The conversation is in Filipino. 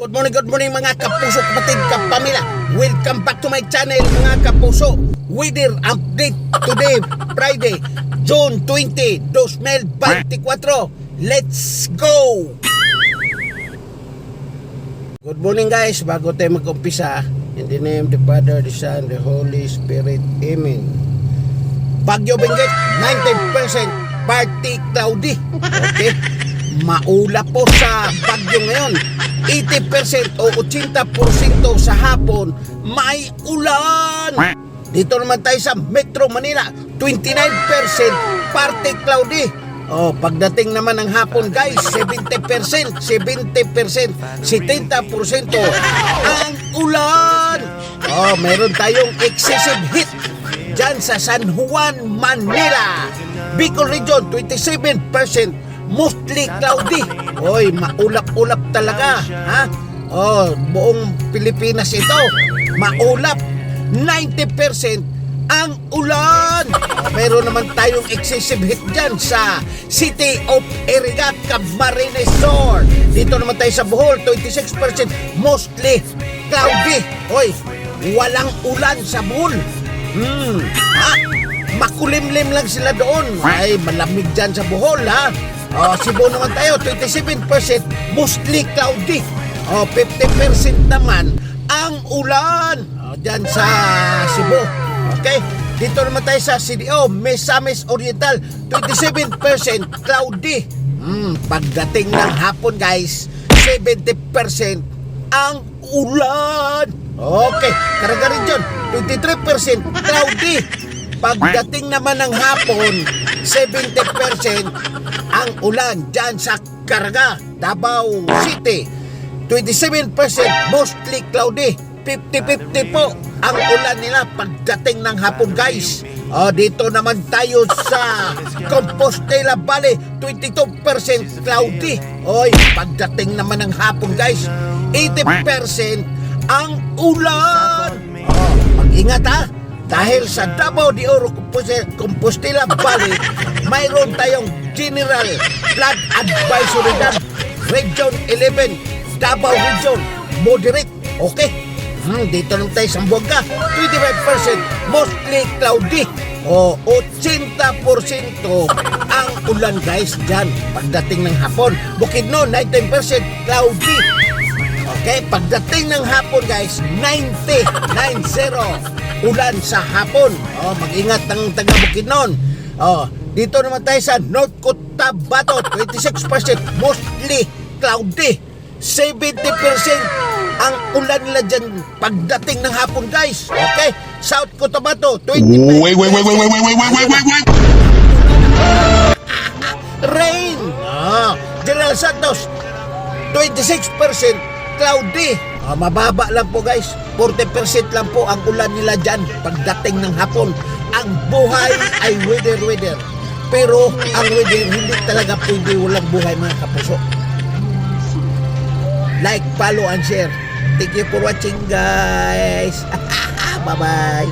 Good morning mga kapuso, kapatid, kapamilya. Welcome back to my channel mga kapuso. Weather update today, Friday, June 20, 2024. Let's go! Good morning guys, bago tayo mag-umpisa, in the name of the Father, the Son, the Holy Spirit, Amen. Bagyo Benguet, 90% partly cloudy. Okay? Maulap po sa bagyo ngayon. 80% o 80% sa hapon may ulan. Dito naman tayo sa Metro Manila, 29% partly cloudy. Pagdating naman ng hapon guys, 70% ang ulan. Meron tayong excessive heat dyan sa San Juan, Manila. Bicol Region, 27% mostly cloudy. Maulap-ulap talaga, ha? Buong Pilipinas ito, maulap. 90% ang ulan. Meron naman tayong excessive heat dyan sa City of Iriga, Camarines Sur. Dito naman tayo sa Bohol, 26% mostly cloudy. Walang ulan sa Bohol. Makulimlim lang sila doon. Malamig dyan sa Bohol, ha? Cebu naman tayo, 27% mostly cloudy. 50% naman ang ulan dyan sa Cebu. Okay? Dito naman tayo sa CDO, Misamis Oriental, 27% cloudy. Pagdating ng hapon guys, 70% ang ulan. Okay, Caraga Region, 23% cloudy. Pagdating naman ng hapon, 70% ang ulan dyan sa Caraga, Davao City. 27% mostly cloudy. 50-50 po ang ulan nila pagdating ng hapon guys. Dito naman tayo sa Compostela Valley, 22% cloudy. Pagdating naman ng hapon guys, 80% ang ulan. Mag-ingat ha, dahil sa Davao de Oro, Compostela Valley, mayroon tayong General Flood Advisory dyan. Region 11, Davao Region, moderate. Okay? Dito lang tayo sa Sambuanga, 25% mostly cloudy. 80% ang ulan guys dyan pagdating ng hapon. Bukidnon, 19% cloudy. Okay, pagdating ng hapon guys, 90 ulan sa hapon. Mag-ingat ng taga Bukidnon. Dito naman tayo sa North Cotabato, 26% mostly cloudy. 70% ang ulan nila dyan pagdating ng hapon guys. Okay, South Cotabato, 20%. Wait. Rain. General Santos, 26% cloudy. Mababa lang po guys, 40% lang po ang ulan nila dyan pagdating ng hapon. Ang buhay ay weather. Pero ang weather hindi talaga pwede walang buhay mga kapuso. Like, follow, and share. Thank you for watching guys. Bye-bye.